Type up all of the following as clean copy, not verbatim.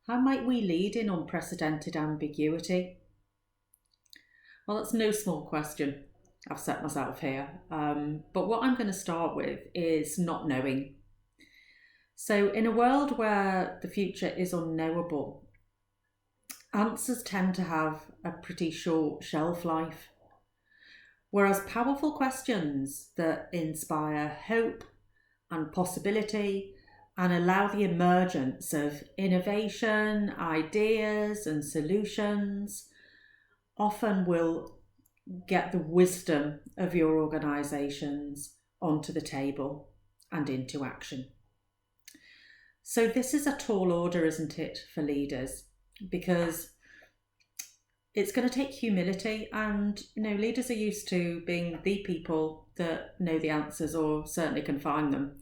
How might we lead in unprecedented ambiguity? Well, that's no small question. I've set myself here. But what I'm going to start with is not knowing. So, in a world where the future is unknowable, answers tend to have a pretty short shelf life. Whereas powerful questions that inspire hope and possibility and allow the emergence of innovation, ideas, and solutions often will get the wisdom of your organisations onto the table and into action. So this is a tall order, isn't it, for leaders? Because it's going to take humility, and leaders are used to being the people that know the answers or certainly can find them.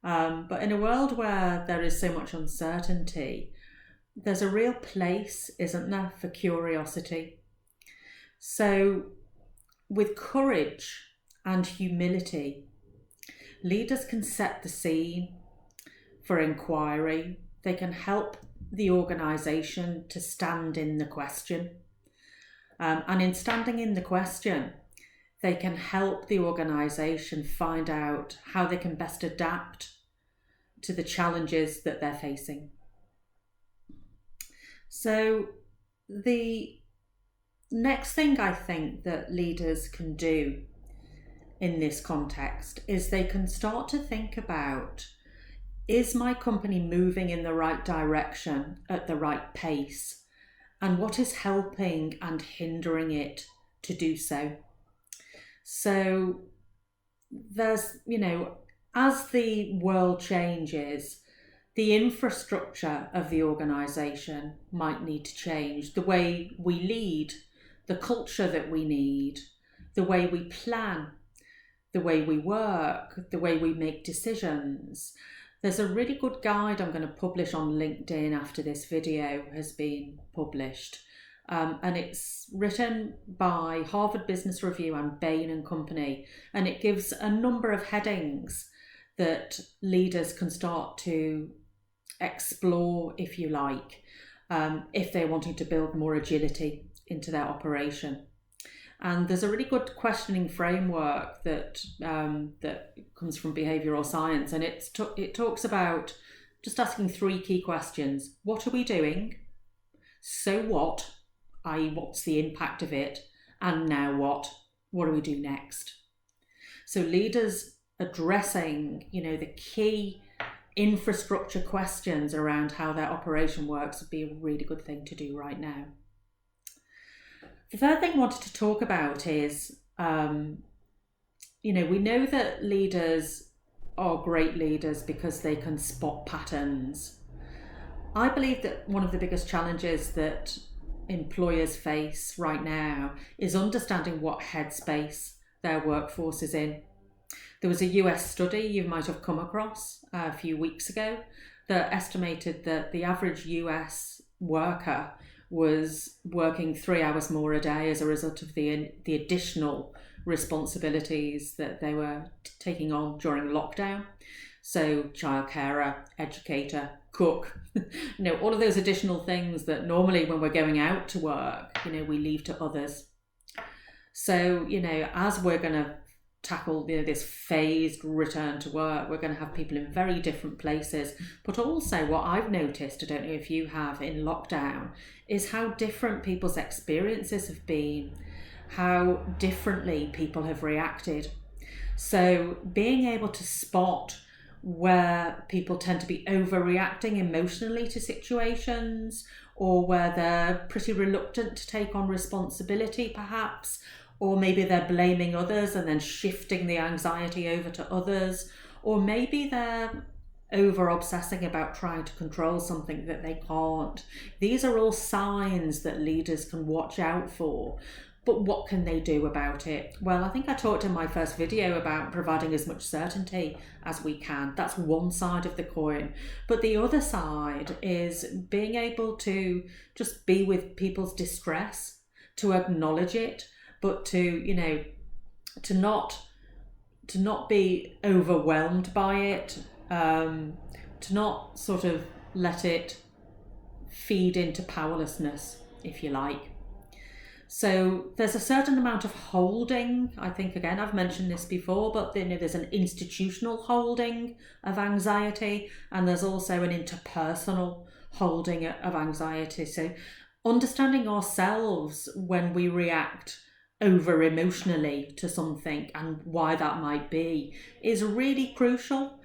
But in a world where there is so much uncertainty, there's a real place, isn't there, for curiosity. So with courage and humility, leaders can set the scene for inquiry. They can help the organisation to stand in the question. And in standing in the question, they can help the organisation find out how they can best adapt to the challenges that they're facing. So the next thing I think that leaders can do in this context is they can start to think about, is my company moving in the right direction at the right pace? And what is helping and hindering it to do so? So there's, as the world changes, the infrastructure of the organisation might need to change. The way we lead, the culture that we need, the way we plan, the way we work, the way we make decisions. There's a really good guide I'm going to publish on LinkedIn after this video has been published. And it's written by Harvard Business Review and Bain & Company. And it gives a number of headings that leaders can start to explore, if you like, if they're wanting to build more agility into their operation. And there's a really good questioning framework that comes from behavioural science, and it talks about just asking 3 key questions. What are we doing? So what? I.e., what's the impact of it? And now what? What do we do next? So leaders addressing, the key infrastructure questions around how their operation works would be a really good thing to do right now. The third thing I wanted to talk about is, we know that leaders are great leaders because they can spot patterns. I believe that one of the biggest challenges that employers face right now is understanding what headspace their workforce is in. There was a US study you might have come across a few weeks ago that estimated that the average US worker was working 3 hours more a day as a result of the additional responsibilities that they were taking on during lockdown. So childcarer, educator, cook, all of those additional things that normally when we're going out to work, we leave to others. So, as we're going to tackle this phased return to work, we're going to have people in very different places. But also what I've noticed, I don't know if you have, in lockdown, is how different people's experiences have been, how differently people have reacted. So being able to spot where people tend to be overreacting emotionally to situations, or where they're pretty reluctant to take on responsibility perhaps, or maybe they're blaming others and then shifting the anxiety over to others, or maybe they're over-obsessing about trying to control something that they can't. These are all signs that leaders can watch out for. But what can they do about it? Well, I think I talked in my first video about providing as much certainty as we can. That's one side of the coin. But the other side is being able to just be with people's distress, to acknowledge it, but to not be overwhelmed by it, to not sort of let it feed into powerlessness, if you like. So there's a certain amount of holding. I think, again, I've mentioned this before, but there's an institutional holding of anxiety, and there's also an interpersonal holding of anxiety. So understanding ourselves when we react over emotionally to something and why that might be is really crucial,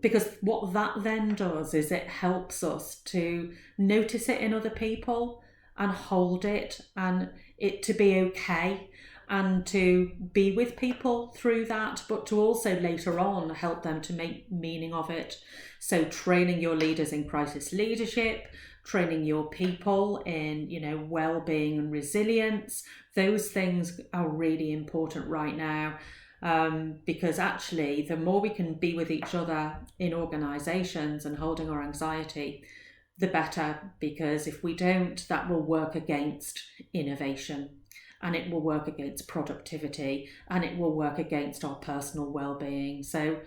because what that then does is it helps us to notice it in other people and hold it, and it to be okay, and to be with people through that, but to also later on help them to make meaning of it. So training your leaders in crisis leadership, training your people in, well-being and resilience, those things are really important right now. Because actually the more we can be with each other in organisations and holding our anxiety, the better, because if we don't, that will work against innovation, and it will work against productivity, and it will work against our personal well-being. So,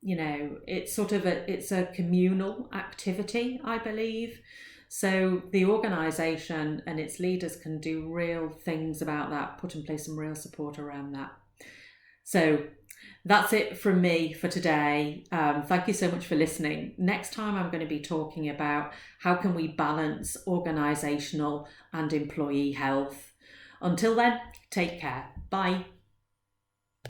it's it's a communal activity, I believe. So the organisation and its leaders can do real things about that, put in place some real support around that. So that's it from me for today. Thank you so much for listening. Next time I'm going to be talking about how can we balance organisational and employee health. Until then, take care. Bye.